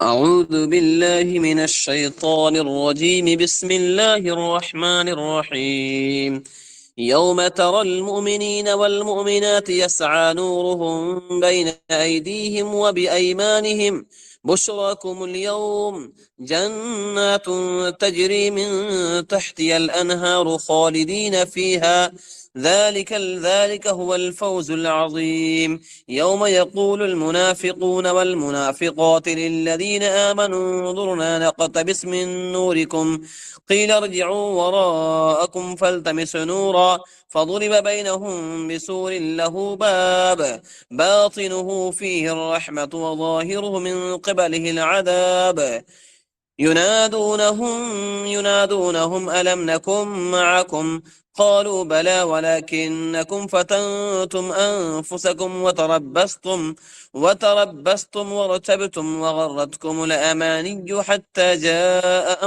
أعوذ بالله من الشيطان الرجيم بسم الله الرحمن الرحيم يوم ترى المؤمنين والمؤمنات يسعى نورهم بين أيديهم وبأيمانهم بشراكم اليوم جنات تجري من تحتها الأنهار خالدين فيها ذلك هو الفوز العظيم يوم يقول المنافقون والمنافقات للذين آمنوا انظرنا نقتبس من نوركم قيل ارجعوا وراءكم فالتمسوا نورا فضرب بينهم بسور له باب باطنه فيه الرحمة وظاهره من قبله العذاب ينادونهم ألم نكن معكم قالوا بلى ولكنكم فتنتم أنفسكم وتربصتم وارتبتم وغرتكم الأماني حتى جاء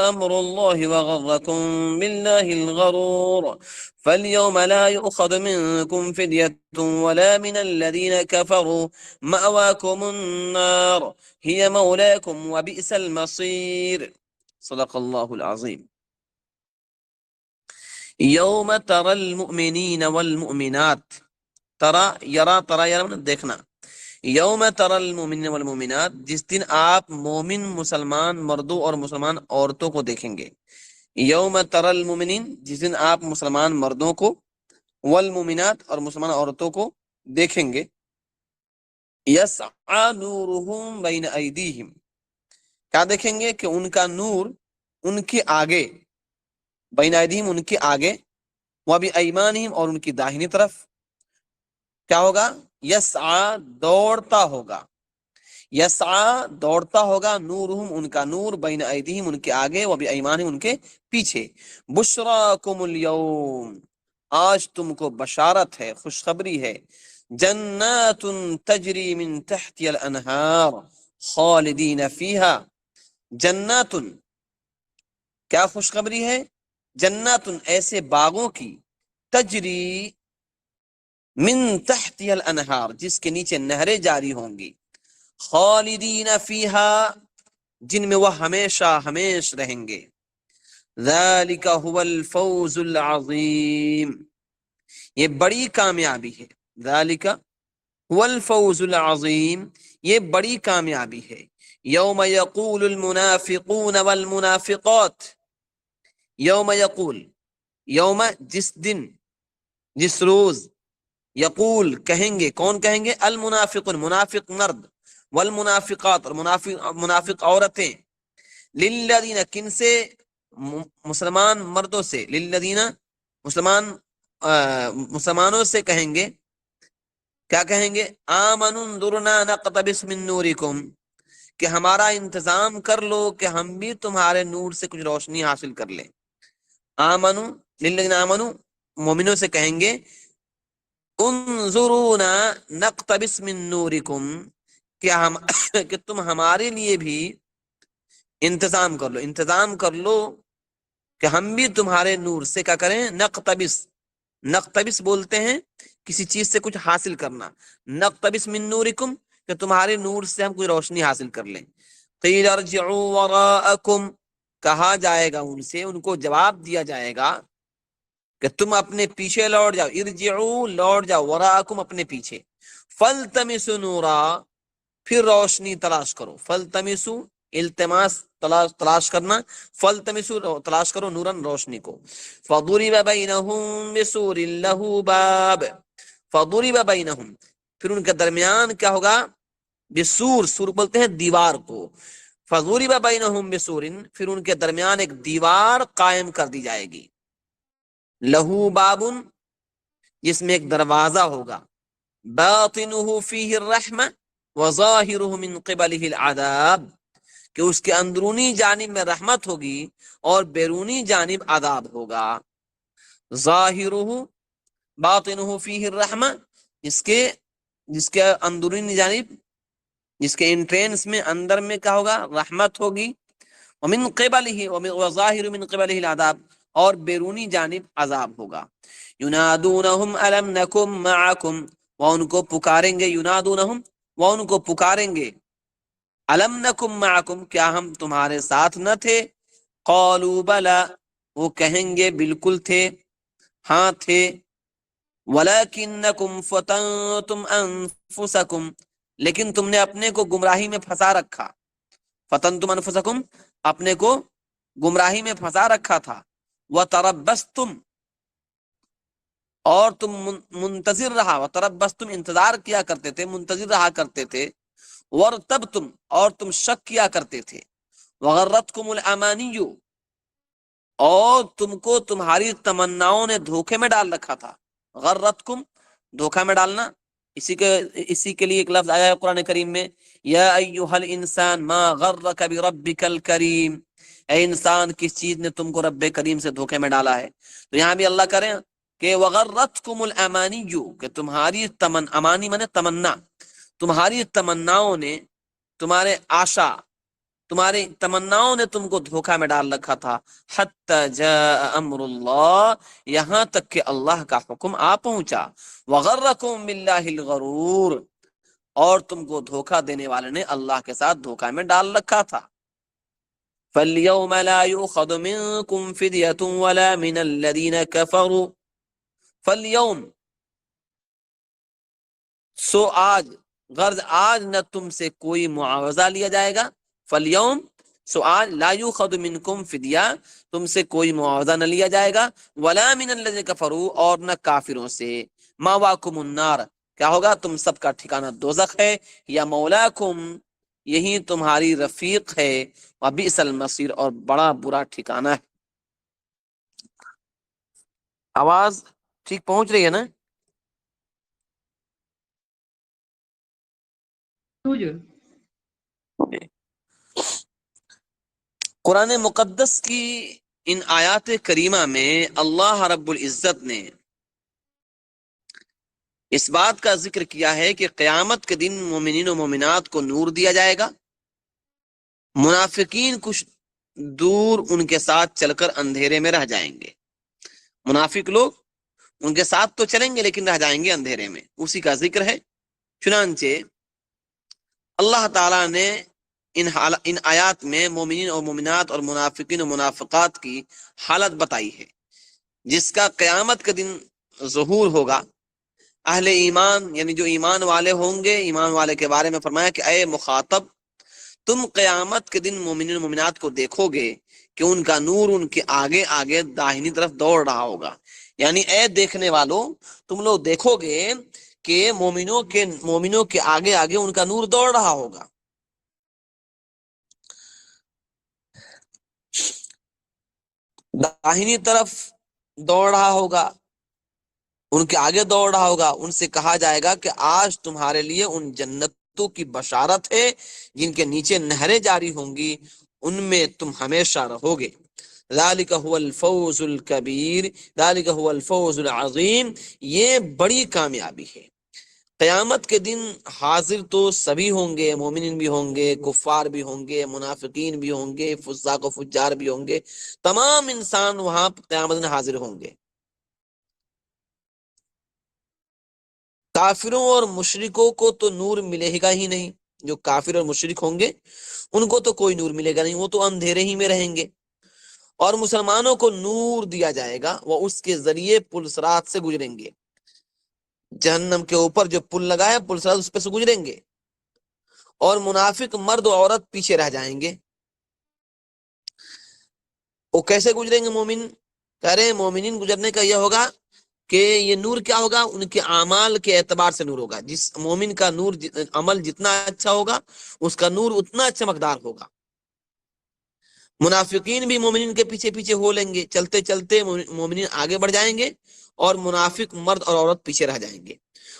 أمر الله وغركم بالله الغرور فاليوم لا يؤخذ منكم فدية ولا من الذين كفروا مأواكم النار هي مولاكم وبئس المصير صدق اللہ العظیم یوم ترى المؤمنین والمؤمنات ترى دیکھنا یوم ترى المؤمنین والمؤمنات جس دن آپ مومن مسلمان مردوں اور مسلمان عورتوں کو دیکھیں گے یوم ترى المؤمنین جس دن آپ مسلمان مردوں کو والمؤمنات اور مسلمان عورتوں کو دیکھیں گے یسعى نورهم بین ایدیہم کیا دیکھیں گے کہ ان کا نور ان کے آگے بین ایدیہم ان کے آگے وبایمانہم اور ان کی داہنی طرف کیا ہوگا یسعى دوڑتا ہوگا نورہم ان کا نور بین ایدیہم ان کے آگے وبایمانہم ان کے پیچھے بشراکم اليوم آج تم کو بشارت ہے خوشخبری ہے جنات تجری من تحت الانہار خالدین فیہا جنات کیا خوشخبری ہے جنات ایسے باغوں کی تجری من تحت الانہار جس کے نیچے نہریں جاری ہوں گی خالدین فیہا جن میں وہ ہمیشہ ہمیش رہیں گے ذالک هو الفوز العظیم یہ بڑی کامیابی ہے ذالک هو الفوز العظیم یہ بڑی کامیابی ہے یوم یقول المنافقون والمنافقات یوم یقول یوم جس دن جس روز یقول کہیں گے کون کہیں گے المنافقون منافق مرد والمنافقات اور منافق عورتیں للذین کن سے مسلمان مردوں سے للذین مسلمانوں سے کہیں گے کیا کہیں گے آمنوا انظرنا نقتبس من نورکم کہ ہمارا انتظام کر لو کہ ہم بھی تمہارے نور سے کچھ روشنی حاصل کر لیں آمنوا للذین آمنوا مومنوں سے کہیں گے انظرونا نقتبس من نورکم کہ تم ہمارے لیے بھی انتظام کر لو کہ ہم بھی تمہارے نور سے کیا کریں نقتبس بولتے ہیں کسی چیز سے کچھ حاصل کرنا نقتبس من نورکم کہ تمہارے نور سے ہم کوئی روشنی حاصل کر لیں قیل ارجعوا وراءکم کہا جائے گا ان سے ان کو جواب دیا جائے گا کہ تم اپنے پیچھے لوٹ جاؤ ارجعوا لوٹ جاؤ وراءکم اپنے پیچھے فالتمسوا نورا پھر روشنی تلاش کرو فالتمسوا التماس تلاش کرنا فالتمسوا تلاش کرو نورن روشنی کو فضرب بینہم بسور لہ باب فضرب بینہم پھر ان کے درمیان کیا ہوگا سور بولتے ہیں دیوار کو فضرب بینہم بسور پھر ان کے درمیان ایک دیوار قائم کر دی جائے گی لہو باب جس میں ایک دروازہ ہوگا باطنہ فیہ الرحمہ وظاہرہ من قبلہ العذاب کہ اس کے اندرونی جانب میں رحمت ہوگی اور بیرونی جانب عذاب ہوگا ظاہرہ باطنہ فیہ الرحمہ جس کے اندرونی جانب جس کے انٹرینس میں اندر میں کیا ہوگا رحمت ہوگی ومن قبلہ وظاہر من قبلہ العذاب اور بیرونی جانب عذاب ہوگا ینادونہم الم نکم معکم وہ ان کو پکاریں گے ینادونہم وہ ان کو پکاریں گے الم نکم معکم، کیا ہم تمہارے ساتھ نہ تھے؟ قالوا بلا، وہ کہیں گے بالکل تھے، ہاں تھے، ولکنکم فتنتم انفسکم، لیکن تم نے اپنے کو گمراہی میں پھنسا رکھا، فتنتم انفسکم، اپنے کو گمراہی میں پھنسا رکھا تھا، وتربصتم، اور تم منتظر رہا، وتربصتم، انتظار کیا کرتے تھے، منتظر رہا کرتے تھے، ورتبتم، اور تم شک کیا کرتے تھے، وغرتکم الامانی، اور تم کو تمہاری تمناؤں نے دھوکے میں ڈال رکھا تھا، غرتکم، دھوکا میں ڈالنا، اسی کے لیے ایک لفظ آیا ہے قرآن کریم میں، یا ایھا الانسان ما غرک بربک الکریم، اے انسان کس چیز نے تم کو رب کریم سے دھوکے میں ڈالا ہے؟ تو یہاں بھی اللہ کریں کہ وغرتکم الامانی، کہ تمہاری امانی مانے تمنا، تمہاری تمناؤں نے، تمہارے آشا، تمہاری تمناؤں نے تم کو دھوکا میں ڈال رکھا تھا، حتی جاء امر اللہ، یہاں تک کہ اللہ کا حکم آ پہنچا، وغرکم باللہ الغرور، اور تم کو دھوکا دینے والے نے اللہ کے ساتھ دھوکا میں ڈال رکھا تھا، فَالْيَوْمَ لَا يُؤْخَذُ مِنْكُمْ فِدْيَةٌ وَلَا مِنَ الَّذِينَ كَفَرُوا، فَالْيَوْمَ، سو آج، غرض آج نہ تم سے کوئی معاوضہ لیا جائے گا، فَالْيَوْمَ، سو آج، لا یؤخذ منکم فدیہ، تم سے کوئی معاوضہ نہ لیا جائے گا، ولا من الذین کفروا، اور نہ کافروں سے، ماواکم النار، کیا ہوگا؟ تم سب کا ٹھکانہ دوزخ ہے، یا مولاکم، یہی تمہاری رفیق ہے، وبئس المصیر، اور بڑا برا ٹھکانہ ہے۔ آواز ٹھیک پہنچ رہی ہے نا؟ قرآن مقدس کی ان آیات کریمہ میں اللہ رب العزت نے اس بات کا ذکر کیا ہے کہ قیامت کے دن مومنین و مومنات کو نور دیا جائے گا، منافقین کچھ دور ان کے ساتھ چل کر اندھیرے میں رہ جائیں گے، منافق لوگ ان کے ساتھ تو چلیں گے لیکن رہ جائیں گے اندھیرے میں، اسی کا ذکر ہے۔ چنانچہ اللہ تعالیٰ نے ان آیات میں مومنین اور مومنات اور منافقین و منافقات کی حالت بتائی ہے، جس کا قیامت کے دن ظہور ہوگا۔ اہل ایمان یعنی جو ایمان والے ہوں گے، ایمان والے کے بارے میں فرمایا کہ اے مخاطب، تم قیامت کے دن مومنین و مومنات کو دیکھو گے کہ ان کا نور ان کے آگے آگے داہنی طرف دوڑ رہا ہوگا، یعنی اے دیکھنے والوں، تم لوگ دیکھو گے کہ مومنوں کے آگے آگے ان کا نور دوڑ رہا ہوگا، داہنی طرف دوڑ رہا ہوگا، ان کے آگے دوڑ رہا ہوگا۔ ان سے کہا جائے گا کہ آج تمہارے لیے ان جنتوں کی بشارت ہے جن کے نیچے نہریں جاری ہوں گی، ان میں تم ہمیشہ رہو گے، ذالک هو الفوز الکبیر، ذالک هو الفوز العظیم، یہ بڑی کامیابی ہے۔ قیامت کے دن حاضر تو سبھی ہوں گے، مومنین بھی ہوں گے، کفار بھی ہوں گے، منافقین بھی ہوں گے، فساق و فجار بھی ہوں گے، تمام انسان وہاں قیامت میں حاضر ہوں گے۔ کافروں اور مشرکوں کو تو نور ملے گا ہی نہیں، جو کافر اور مشرک ہوں گے ان کو تو کوئی نور ملے گا نہیں، وہ تو اندھیرے ہی میں رہیں گے، اور مسلمانوں کو نور دیا جائے گا، وہ اس کے ذریعے پل صراط سے گزریں گے، جہنم کے اوپر جو پل لگا ہے پل صراط اس پہ سے گزریں گے، اور منافق مرد و عورت پیچھے رہ جائیں گے۔ وہ کیسے گزریں گے مومن؟ کہہ رہے ہیں مومنین گزرنے کا یہ ہوگا کہ یہ نور کیا ہوگا؟ ان کے اعمال کے اعتبار سے نور ہوگا، جس مومن کا نور عمل جتنا اچھا ہوگا اس کا نور اتنا اچھا مقدار ہوگا۔ منافقین بھی مومنین کے پیچھے پیچھے ہو لیں گے، چلتے چلتے مومنین آگے بڑھ جائیں گے اور منافق مرد اور عورت پیچھے رہ جائیں گے،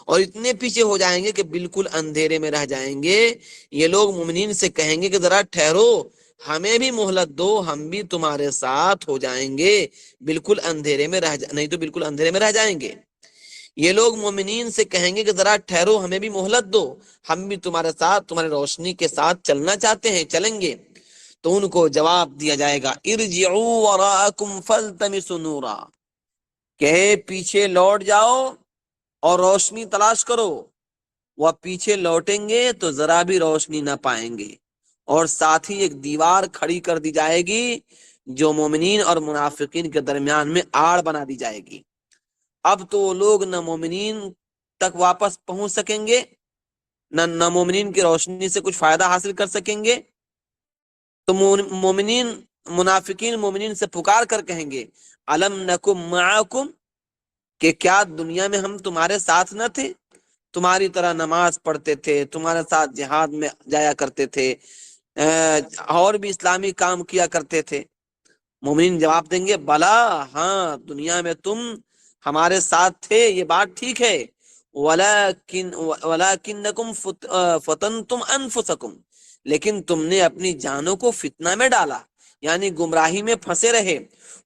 اور اتنے پیچھے ہو جائیں گے کہ بالکل اندھیرے میں رہ جائیں گے۔ یہ لوگ مومنین سے کہیں گے کہ ذرا ٹھہرو، ہمیں بھی مہلت دو، ہم بھی تمہارے ساتھ ہو جائیں گے، بالکل اندھیرے میں نہیں تو بالکل اندھیرے میں رہ جائیں گے۔ یہ لوگ مومنین سے کہیں گے کہ ذرا ٹھہرو، ہمیں بھی مہلت دو، ہم بھی تمہارے ساتھ، تمہاری روشنی کے ساتھ چلنا چاہتے ہیں، چلیں گے۔ تو ان کو جواب دیا جائے گا ارجعوا وراءکم فالتمسوا نورا، کہ پیچھے لوٹ جاؤ اور روشنی تلاش کرو، وہ پیچھے لوٹیں گے تو ذرا بھی روشنی نہ پائیں گے، اور ساتھ ہی ایک دیوار کھڑی کر دی جائے گی جو مومنین اور منافقین کے درمیان میں آڑ بنا دی جائے گی۔ اب تو وہ لوگ نہ مومنین تک واپس پہنچ سکیں گے، نہ مومنین کی روشنی سے کچھ فائدہ حاصل کر سکیں گے۔ تو مومنین منافقین مومنین سے پکار کر کہیں گے الم نکم معکم، کہ کیا دنیا میں ہم تمہارے ساتھ نہ تھے، تمہاری طرح نماز پڑھتے تھے، تمہارے ساتھ جہاد میں جایا کرتے تھے، اور بھی اسلامی کام کیا کرتے تھے۔ مومنین جواب دیں گے بلا، ہاں دنیا میں تم ہمارے ساتھ تھے، یہ بات ٹھیک ہے، وَلَكِنَّكُمْ فَتَنْتُمْ أَنفُسَكُمْ، لیکن تم نے اپنی جانوں کو فتنہ میں ڈالا، یعنی گمراہی میں پھنسے رہے،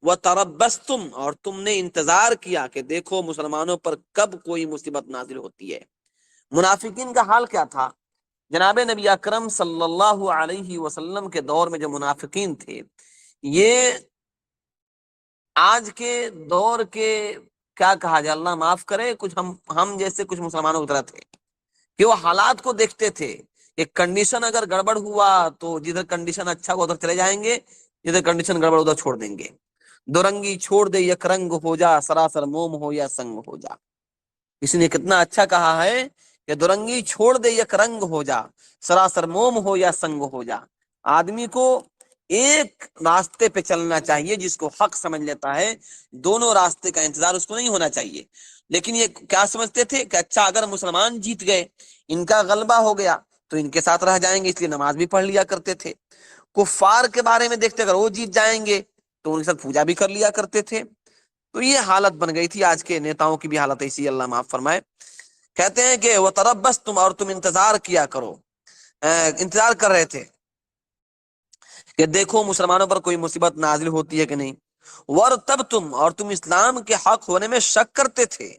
وَتَرَبَّصْتُمْ، اور تم نے انتظار کیا کہ دیکھو مسلمانوں پر کب کوئی مصیبت نازل ہوتی ہے۔ منافقین کا حال کیا تھا؟ جناب نبی اکرم صلی اللہ علیہ وسلم کے دور میں جو منافقین تھے، یہ آج کے دور کے کیا کہا جائے، اللہ معاف کرے، کچھ ہم جیسے کچھ مسلمانوں کی طرح تھے کہ وہ حالات کو دیکھتے تھے کہ کنڈیشن اگر گڑبڑ ہوا تو جدھر کنڈیشن اچھا ہوا ادھر چلے جائیں گے، جدھر کنڈیشن گڑبڑ ادھر چھوڑ دیں گے۔ دو رنگی چھوڑ دے یک رنگ ہو جا، سراسر موم ہو یا سنگ ہو جا۔ اس نے کتنا اچھا کہا ہے کہ دو رنگی چھوڑ دے یک رنگ ہو جا، سراسر موم ہو یا سنگ ہو جا۔ آدمی کو ایک راستے پہ چلنا چاہیے جس کو حق سمجھ لیتا ہے، دونوں راستے کا انتظار اس کو نہیں ہونا چاہیے۔ لیکن یہ کیا سمجھتے تھے کہ اچھا اگر مسلمان جیت گئے، ان کا غلبہ ہو گیا تو ان کے ساتھ رہ جائیں گے، اس لیے نماز بھی پڑھ لیا کرتے تھے۔ کفار کے بارے میں دیکھتے اگر وہ جیت جائیں گے تو ان کے ساتھ پوجا بھی کر لیا کرتے تھے۔ تو یہ حالت بن گئی تھی، آج کے نیتاؤں کی بھی حالت ایسی، اللہ معاف فرمائے۔ کہتے ہیں کہ وہ تربس تم، اور تم انتظار کیا کرو، انتظار کر رہے تھے کہ دیکھو مسلمانوں پر کوئی مصیبت نازل ہوتی ہے کہ نہیں۔ ورتب تم، اور تم اسلام کے حق ہونے میں شک کرتے تھے۔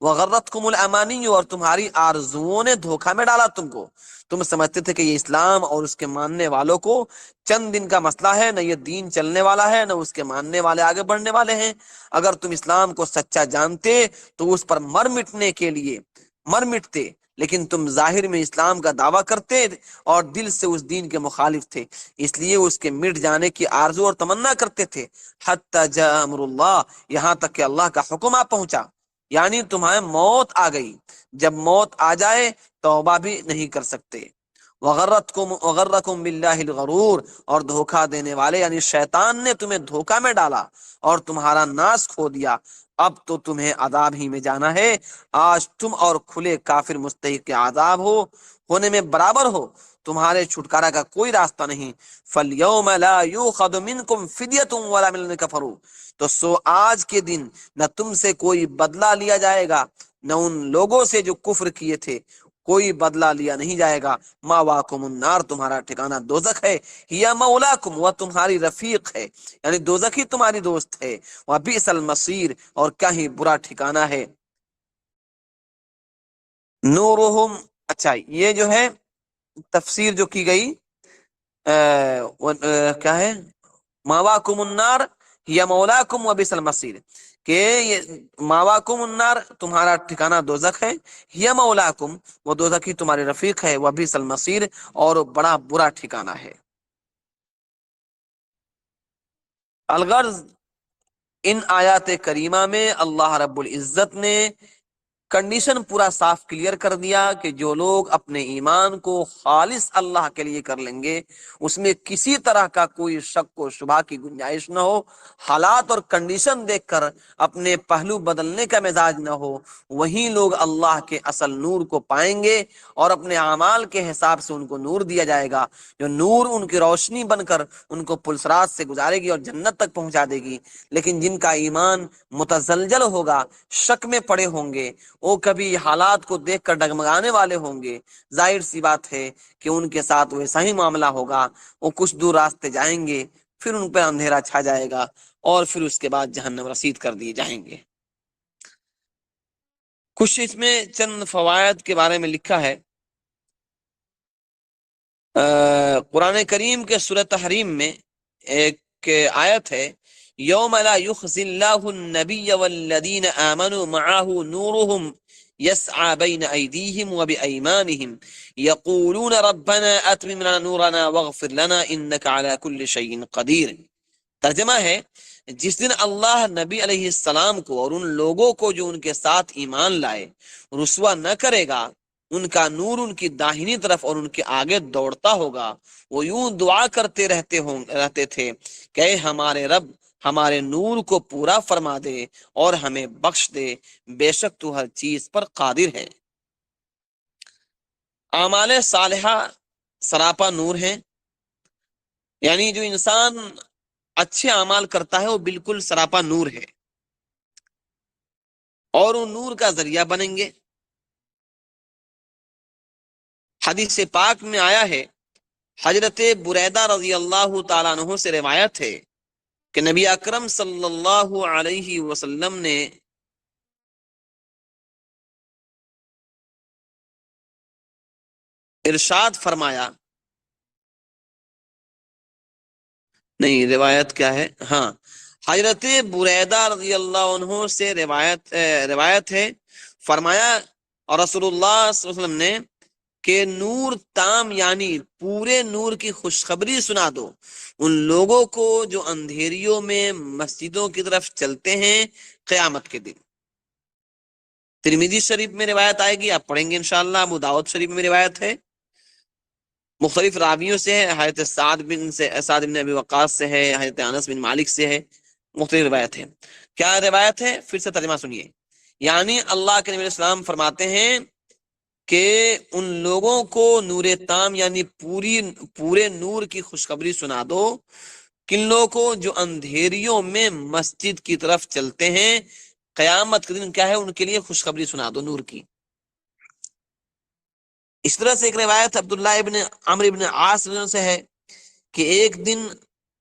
وغرتکم الامانی، اور تمہاری آرزوؤں نے دھوکہ میں ڈالا تم کو، تم سمجھتے تھے کہ یہ اسلام اور اس کے ماننے والوں کو چند دن کا مسئلہ ہے، نہ یہ دین چلنے والا ہے، نہ اس کے ماننے والے آگے بڑھنے والے ہیں۔ اگر تم اسلام کو سچا جانتے تو اس پر مر مٹتے، لیکن تم ظاہر میں اسلام کا دعویٰ کرتے اور دل سے اس دین کے مخالف تھے، اس لیے اس کے مٹ جانے کی آرزو اور تمنا کرتے تھے۔ حتی جاء امر اللہ، یہاں تک کہ اللہ کا حکم آ پہنچا، یعنی تمہیں موت آ گئی، جب موت آ جائے توبہ بھی نہیں کر سکتے۔ وغرکم باللہ الغرور، اور دھوکہ دینے والے یعنی شیطان نے تمہیں دھوکہ میں ڈالا اور تمہارا ناس کھو دیا۔ اب تو تمہیں عذاب ہی میں جانا ہے، آج تم اور کھلے کافر مستحق عذاب ہونے میں برابر ہو، تمہارے چھٹکارا کا کوئی راستہ نہیں۔ فَالْيَوْمَ لَا يُؤْخَذُ مِنْكُمْ فِدْيَةٌ وَلَا مِنَ الَّذِينَ كَفَرُوا، تو سو آج کے دن نہ تم سے کوئی بدلہ لیا جائے گا، نہ ان لوگوں سے جو کفر کیے تھے کوئی بدلہ لیا نہیں جائے گا۔ ماواکم النار، تمہارا ٹھکانہ دوزخ ہے، یا مولاکم، وہ تمہاری رفیق ہے، یعنی دوزخ ہی تمہاری دوست ہے، وبئس المصیر، اور کیا ہی برا ٹھکانہ ہے۔ نورہم، اچھا یہ جو ہے تفسیر جو کی گئی کیا ہے، ماواکم النار یا مولاکم وبئس المصیر، کہ یہ ماواکم النار تمہارا ٹھکانہ دوزخ ہے، یا مولاکم وہ دوزخ ہی تمہاری رفیق ہے، وبئس المصیر اور بڑا برا ٹھکانہ ہے۔ الغرض ان آیات کریمہ میں اللہ رب العزت نے کنڈیشن پورا صاف کلیئر کر دیا کہ جو لوگ اپنے ایمان کو خالص اللہ کے لیے کر لیں گے، اس میں کسی طرح کا کوئی شک و شبہ کی گنجائش نہ ہو، حالات اور کنڈیشن دیکھ کر اپنے پہلو بدلنے کا مزاج نہ ہو، وہی لوگ اللہ کے اصل نور کو پائیں گے، اور اپنے اعمال کے حساب سے ان کو نور دیا جائے گا، جو نور ان کی روشنی بن کر ان کو پلسرات سے گزارے گی اور جنت تک پہنچا دے گی۔ لیکن جن کا ایمان متزلزل ہوگا، شک میں پڑے ہوں گے، وہ کبھی حالات کو دیکھ کر ڈگمگانے والے ہوں گے، ظاہر سی بات ہے کہ ان کے ساتھ ویسا ہی معاملہ ہوگا، وہ کچھ دور راستے جائیں گے، پھر ان پہ اندھیرا چھا جائے گا، اور پھر اس کے بعد جہنم رسید کر دیے جائیں گے۔ کچھ اس میں چند فوائد کے بارے میں لکھا ہے۔ قرآن کریم کے سورہ تحریم میں ایک آیت ہے، یوم لا یخزی اللہ النبی والذین آمنوا معه نورهم يسعى بين أيديهم وبأيمانهم يقولون ربنا أتمم لنا نورنا واغفر لنا إنك على كل شيء قدير. ترجمہ ہے، جس دن اللہ نبی علیہ السلام کو اور ان لوگوں کو جو ان کے ساتھ ایمان لائے رسوا نہ کرے گا، ان کا نور ان کی داہنی طرف اور ان کے آگے دوڑتا ہوگا، وہ یوں دعا کرتے رہتے تھے کہ اے ہمارے رب، ہمارے نور کو پورا فرما دے اور ہمیں بخش دے، بے شک تو ہر چیز پر قادر ہے۔ اعمال صالحہ سراپا نور ہیں، یعنی جو انسان اچھے اعمال کرتا ہے وہ بالکل سراپا نور ہے، اور وہ نور کا ذریعہ بنیں گے۔ حدیث پاک میں آیا ہے، حضرت بریدہ رضی اللہ تعالیٰ عنہ سے روایت ہے کہ نبی اکرم صلی اللہ علیہ وسلم نے ارشاد فرمایا، نہیں روایت کیا ہے، ہاں حضرت بریدہ رضی اللہ عنہ سے روایت ہے، فرمایا اور رسول اللہ صلی اللہ علیہ وسلم نے کہ نور تام یعنی پورے نور کی خوشخبری سنا دو ان لوگوں کو جو اندھیریوں میں مسجدوں کی طرف چلتے ہیں قیامت کے دن۔ ترمذی شریف میں روایت آئے گی، آپ پڑھیں گے انشاءاللہ۔ ابو داؤد شریف میں روایت ہے، مختلف راویوں سے ہے، حضرت سعد بن ابی وقاص سے ہے، حضرت انس بن مالک سے ہے، مختلف روایت ہے۔ کیا روایت ہے؟ پھر سے ترجمہ سنیے، یعنی اللہ کے نبی علیہ السلام فرماتے ہیں کہ ان لوگوں کو نور تام یعنی پورے نور کی خوشخبری سنا دو، کن لوگوں کو جو اندھیریوں میں مسجد کی طرف چلتے ہیں قیامت کے دن کیا ہے ان کے لیے خوشخبری سنا دو نور کی۔ اس طرح سے ایک روایت عبداللہ ابن عمرو ابن عاص سے ہے کہ ایک دن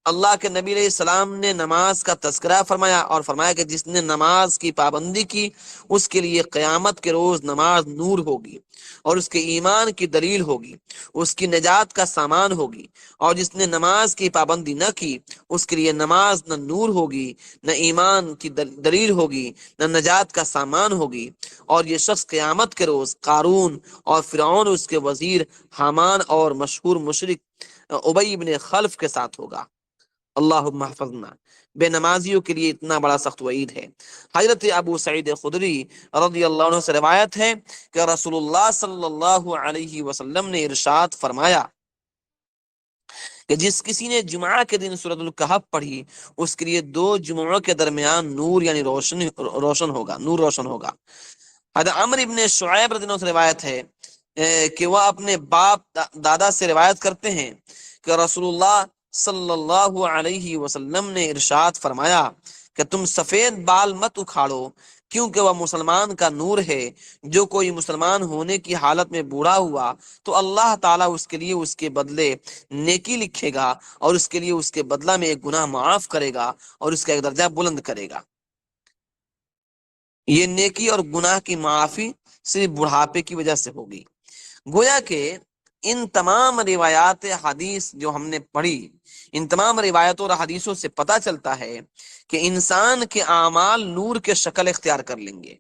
اللہ کے نبی علیہ السلام نے نماز کا تذکرہ فرمایا اور فرمایا کہ جس نے نماز کی پابندی کی اس کے لیے قیامت کے روز نماز نور ہوگی اور اس کے ایمان کی دلیل ہوگی، اس کی نجات کا سامان ہوگی، اور جس نے نماز کی پابندی نہ کی اس کے لیے نماز نہ نور ہوگی، نہ ایمان کی دلیل ہوگی، نہ نجات کا سامان ہوگی، اور یہ شخص قیامت کے روز قارون اور فرعون اس کے وزیر حامان اور مشہور مشرک ابی بن خلف کے ساتھ ہوگا۔ اللہم احفظنا۔ بے نمازیوں کے لیے اتنا بڑا سخت وعید ہے۔ حضرت ابو سعید خدری رضی اللہ عنہ سے روایت ہے کہ رسول اللہ صلی اللہ علیہ وسلم نے ارشاد فرمایا کہ جس کسی نے جمعہ کے دن سورۃ الکہف پڑھی اس کے لیے 2 جمعوں کے درمیان نور یعنی روشن ہوگا، نور روشن ہوگا۔ حضرت عمرو ابن شعیب رضی اللہ عنہ سے روایت ہے کہ وہ اپنے باپ دادا سے روایت کرتے ہیں کہ رسول اللہ صلی اللہ علیہ وسلم نے ارشاد فرمایا کہ تم سفید بال مت اکھاڑو کیونکہ وہ مسلمان کا نور ہے، جو کوئی مسلمان ہونے کی حالت میں بوڑھا ہوا تو اللہ تعالیٰ اس کے لیے اس کے بدلے نیکی لکھے گا اور اس کے لیے اس کے بدلہ میں ایک گناہ معاف کرے گا اور اس کا ایک درجہ بلند کرے گا۔ یہ نیکی اور گناہ کی معافی صرف بڑھاپے کی وجہ سے ہوگی۔ گویا کہ ان تمام روایات حدیث جو ہم نے پڑھی، ان تمام روایتوں اور حدیثوں سے پتہ چلتا ہے کہ انسان کے اعمال نور کے شکل اختیار کر لیں گے۔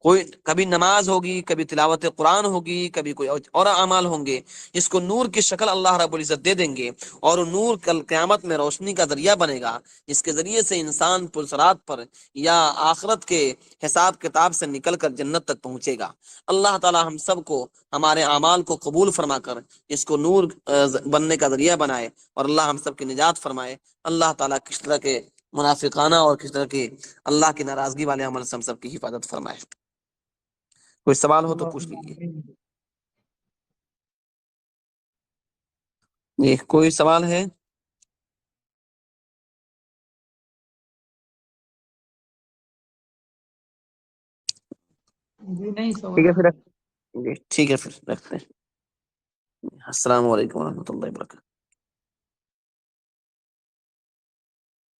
کوئی کبھی نماز ہوگی، کبھی تلاوت قرآن ہوگی، کبھی کوئی اور اعمال ہوں گے جس کو نور کی شکل اللہ رب العزت دے دیں گے، اور وہ نور کل قیامت میں روشنی کا ذریعہ بنے گا، جس کے ذریعے سے انسان پلسرات پر یا آخرت کے حساب کتاب سے نکل کر جنت تک پہنچے گا۔ اللہ تعالی ہم سب کو ہمارے اعمال کو قبول فرما کر اس کو نور بننے کا ذریعہ بنائے، اور اللہ ہم سب کی نجات فرمائے۔ اللہ تعالیٰ کس طرح کے منافقانہ اور کس طرح کے اللہ کی ناراضگی والے عمل سے ہم سب کی حفاظت فرمائے۔ کوئی سوال ہو تو پوچھ لیجیے۔ یہ کوئی سوال ہے؟ ٹھیک ہے پھر ٹھیک ہے پھر رکھتے ہیں۔ السلام علیکم ورحمۃ اللہ وبرکاتہ۔